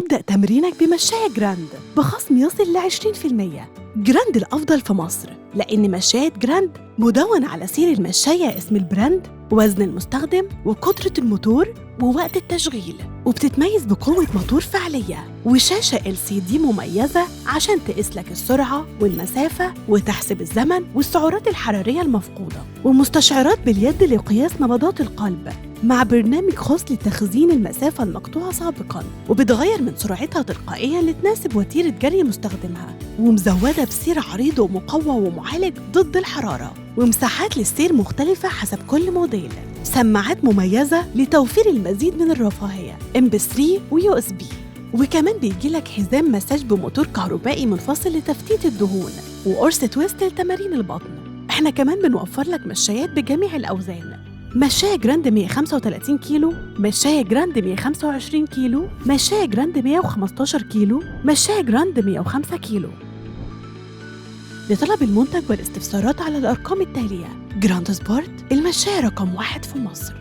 ابدأ تمرينك بمشاية جراند بخصم يصل ل 20%. جراند الأفضل في مصر لأن مشاية جراند مدون على سير المشاية اسم البراند، وزن المستخدم، وقدرة الموتور، ووقت التشغيل، وبتتميز بقوة موتور فعلية وشاشة LCD مميزة عشان تقيس لك السرعة والمسافة وتحسب الزمن والسعرات الحرارية المفقودة، ومستشعرات باليد لقياس نبضات القلب مع برنامج خاص لتخزين المسافة المقطوعة سابقاً، وبتغير من سرعتها تلقائياً لتناسب وتيرة جري مستخدمها، ومزودة بسير عريض ومقوى ومعالج ضد الحرارة، ومساحات للسير مختلفة حسب كل موديل، سماعات مميزة لتوفير المزيد من الرفاهية MP3 وUSB، وكمان بيجيلك حزام مساج بموتور كهربائي منفصل لتفتيت الدهون، وقرص تويست لتمارين البطن. احنا كمان بنوفر لك مشايات بجميع الأوزان، مشاية جراند 135 كيلو، مشاية جراند 125 كيلو، مشاية جراند 115 كيلو، مشاية جراند 105 كيلو. لطلب المنتج والاستفسارات على الأرقام التالية: جراند سبورت، المشاية رقم 1 في مصر.